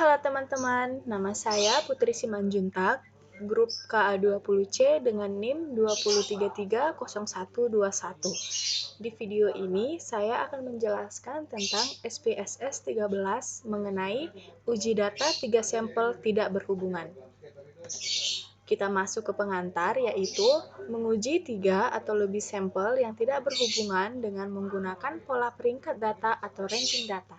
Halo teman-teman, nama saya Putri Simanjuntak, grup KA20C dengan NIM 20330121. Di video ini, saya akan menjelaskan tentang SPSS 13 mengenai uji data 3 sampel tidak berhubungan. Kita masuk ke pengantar, yaitu menguji 3 atau lebih sampel yang tidak berhubungan dengan menggunakan pola peringkat data atau ranking data.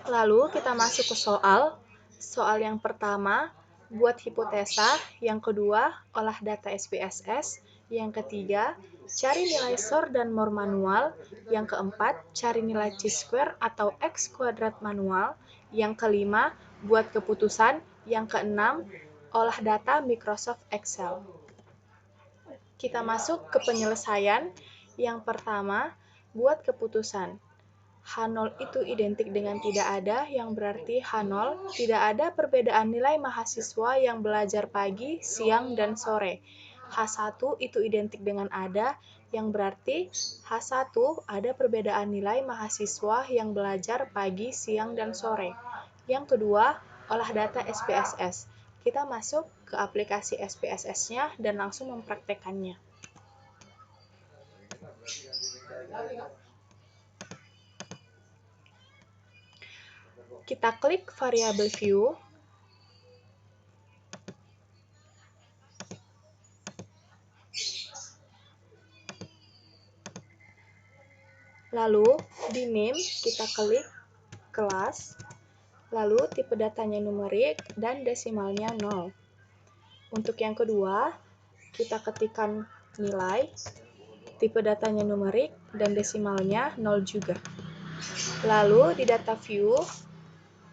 Lalu kita masuk ke soal yang pertama, buat hipotesa, yang kedua, olah data SPSS, yang ketiga, cari nilai SOR dan MOR manual, yang keempat, cari nilai chi-square atau X kuadrat manual, yang kelima, buat keputusan, yang keenam, olah data Microsoft Excel. Kita masuk ke penyelesaian, yang pertama, buat keputusan. H0 itu identik dengan tidak ada, yang berarti H0 tidak ada perbedaan nilai mahasiswa yang belajar pagi, siang, dan sore. H1 itu identik dengan ada, yang berarti H1 ada perbedaan nilai mahasiswa yang belajar pagi, siang, dan sore. Yang kedua, olah data SPSS. Kita masuk ke aplikasi SPSS-nya dan langsung mempraktekannya. Kita klik variabel view, lalu di name kita klik kelas, lalu tipe datanya numerik dan desimalnya 0. Untuk yang kedua, kita ketikkan nilai, tipe datanya numerik dan desimalnya 0 juga. Lalu di data view,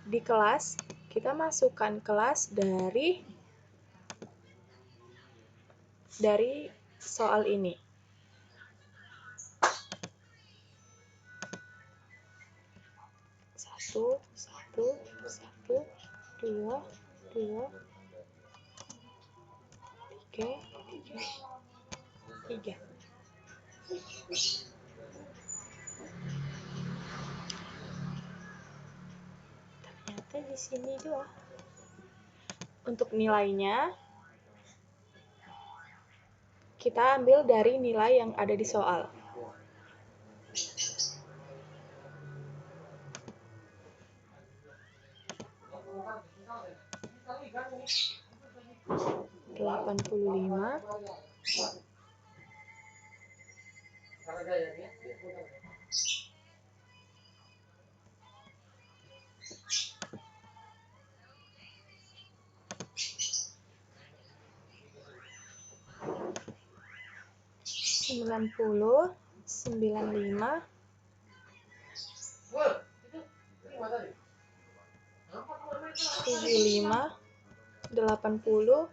di kelas, kita masukkan kelas dari soal ini. Satu, dua, tiga. Ternyata di sini doang. Untuk nilainya, kita ambil dari nilai yang ada di soal. Delapan puluh lima, 90, 95, 75, 80,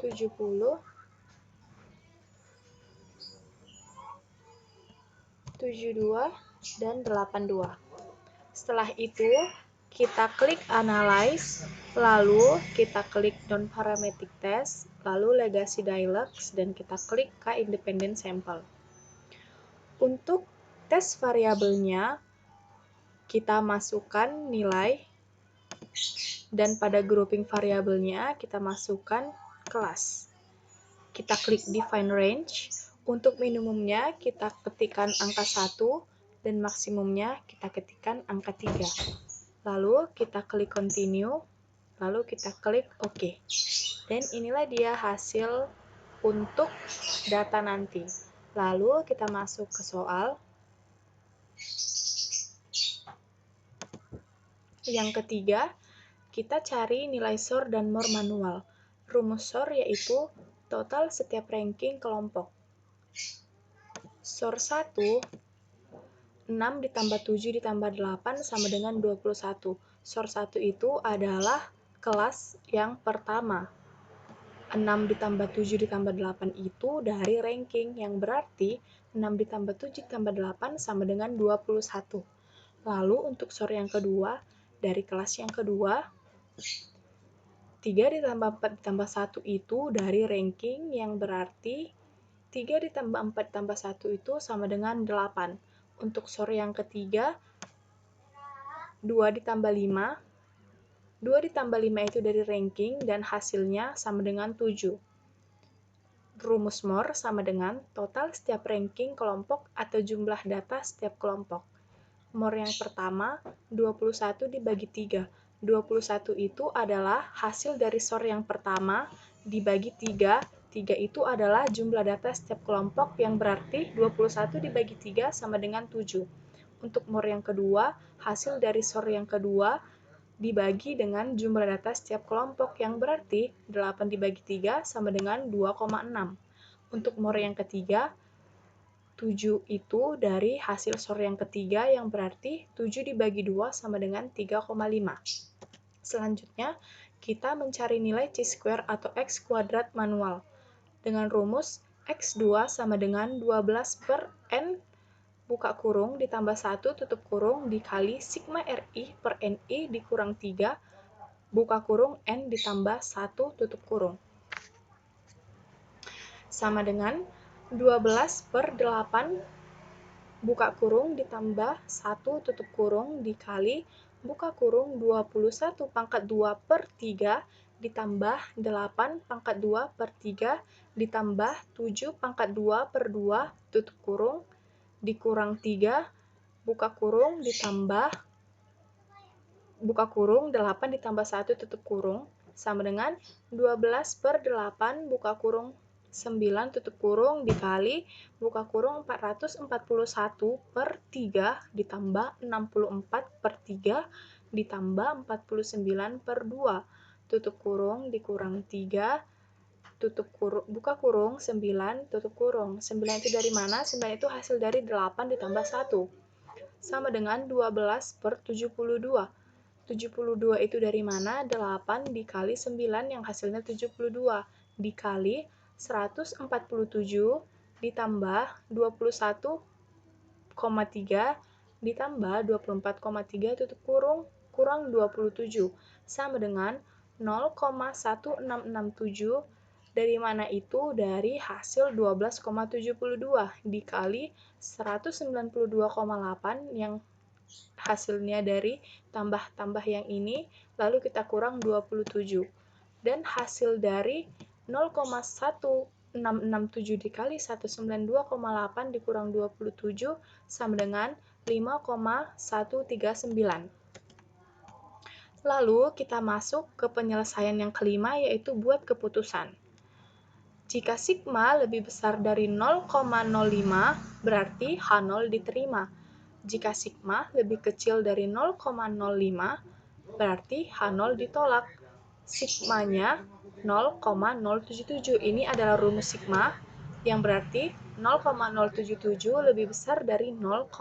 70, 72, dan 82. Setelah itu, kita klik Analyze, lalu kita klik Non-Parametric Test, lalu Legacy Dialogs, dan kita klik K-Independent Sample. Untuk tes variabelnya, kita masukkan nilai, dan pada grouping variabelnya, kita masukkan kelas. Kita klik Define Range. Untuk minimumnya, kita ketikkan angka 1, dan maksimumnya kita ketikkan angka 3. Lalu kita klik Continue, lalu kita klik OK. Dan inilah dia hasil untuk data nanti. Lalu kita masuk ke soal. Yang ketiga, kita cari nilai SOR dan MOR manual. Rumus SOR yaitu total setiap ranking kelompok. SOR 1, 6 ditambah 7 ditambah 8 sama dengan 21. SOR 1 itu adalah kelas yang pertama. 6 ditambah 7 ditambah 8 itu dari ranking, yang berarti 6 ditambah 7 ditambah 8 sama dengan 21. Lalu untuk SOR yang kedua, dari kelas yang kedua, 3 ditambah 4 ditambah 1 itu dari ranking, yang berarti 3 ditambah 4 ditambah 1 itu sama dengan 8. Untuk SOR yang ketiga, 2 ditambah 5. 2 ditambah 5 itu dari ranking dan hasilnya sama dengan 7. Rumus MOR sama dengan total setiap ranking kelompok atau jumlah data setiap kelompok. MOR yang pertama, 21 dibagi 3. 21 itu adalah hasil dari SOR yang pertama dibagi 3. 3 itu adalah jumlah data setiap kelompok yang berarti 21 dibagi 3 sama dengan 7. Untuk MOR yang kedua, hasil dari SOR yang kedua dibagi dengan jumlah data setiap kelompok yang berarti 8 dibagi 3 sama dengan 2,6. Untuk MOR yang ketiga, 7 itu dari hasil SOR yang ketiga yang berarti 7 dibagi 2 sama dengan 3,5. Selanjutnya, kita mencari nilai chi-square atau x kuadrat manual. Dengan rumus x2 sama dengan 12 per n buka kurung ditambah 1 tutup kurung dikali sigma RI per NI dikurang 3 buka kurung N ditambah 1 tutup kurung. Sama dengan 12 per 8 buka kurung ditambah 1 tutup kurung dikali buka kurung 21 pangkat 2 per 3 ditambah 8 pangkat 2 per 3 ditambah 7 pangkat 2 per 2 tutup kurung dikurang 3 buka kurung ditambah buka kurung 8 ditambah 1 tutup kurung sama dengan 12 per 8 buka kurung 9 tutup kurung dikali buka kurung 441 per 3 ditambah 64 per 3 ditambah 49 per 2 tutup kurung dikurang 3 tutup kurung buka kurung 9 tutup kurung 9 itu dari mana? 9 itu hasil dari 8 ditambah 1 sama dengan 12 per 72 72 itu dari mana? 8 dikali 9 yang hasilnya 72 dikali 147 ditambah 21,3 ditambah 24,3 tutup kurung kurang 27 sama dengan 0,1667 dari mana itu? Dari hasil 12,72 dikali 192,8 yang hasilnya dari tambah-tambah yang ini, lalu kita kurang 27. Dan hasil dari 0,1667 dikali 192,8 dikurang 27 sama dengan 5,139. Lalu kita masuk ke penyelesaian yang kelima, yaitu buat keputusan. Jika sigma lebih besar dari 0,05, berarti H0 diterima. Jika sigma lebih kecil dari 0,05, berarti H0 ditolak. Sigmanya 0,077. Ini adalah rumus sigma, yang berarti 0,077 lebih besar dari 0,05,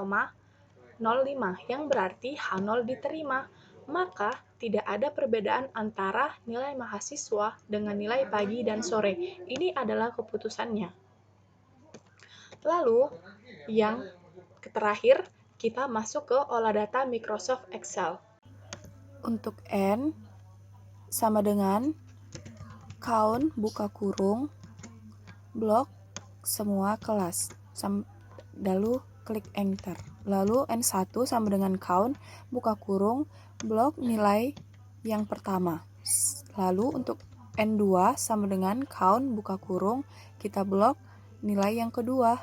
yang berarti H0 diterima. Maka, tidak ada perbedaan antara nilai mahasiswa dengan nilai pagi dan sore. Ini adalah keputusannya. Lalu, yang terakhir, kita masuk ke olah data Microsoft Excel. Untuk N sama dengan count buka kurung blok semua kelas. Lalu klik enter. Lalu N1 sama dengan count buka kurung blok nilai yang pertama. Lalu untuk N2 sama dengan count buka kurung kita blok nilai yang kedua.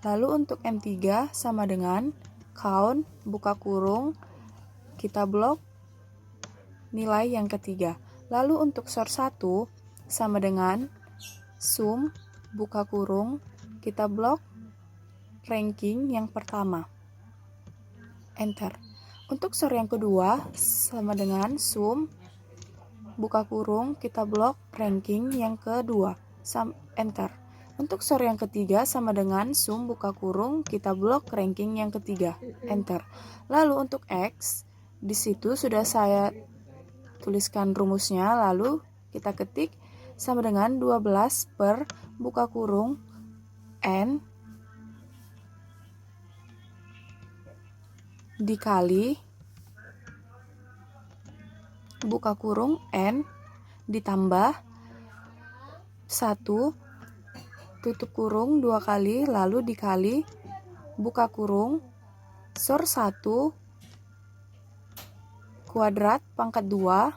Lalu untuk M3 sama dengan count buka kurung kita blok nilai yang ketiga. Lalu untuk SOR 1 sama dengan sum buka kurung kita blok ranking yang pertama. Enter. Untuk SOR yang kedua sama dengan sum buka kurung kita blok ranking yang kedua. Enter. Untuk SOR yang ketiga sama dengan sum buka kurung kita blok ranking yang ketiga. Enter. Lalu untuk X di situ sudah saya tuliskan rumusnya, lalu kita ketik sama dengan 12 per buka kurung N dikali buka kurung N ditambah 1 tutup kurung 2 kali, lalu dikali, buka kurung, SOR 1 kuadrat pangkat 2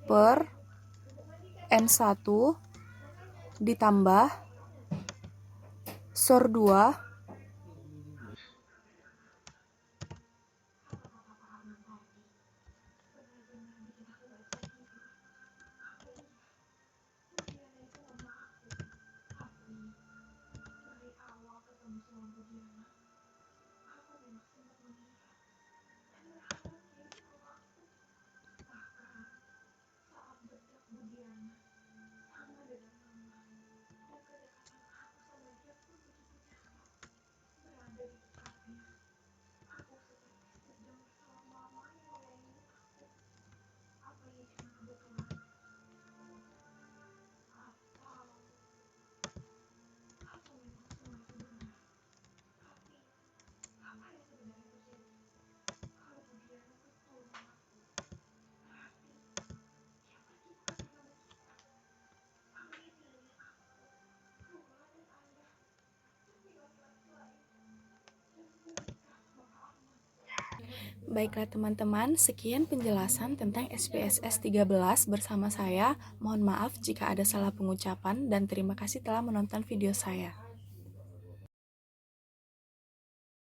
per N1 ditambah SOR 2 Baiklah teman-teman, sekian penjelasan tentang SPSS 13 bersama saya. Mohon maaf jika ada salah pengucapan dan terima kasih telah menonton video saya.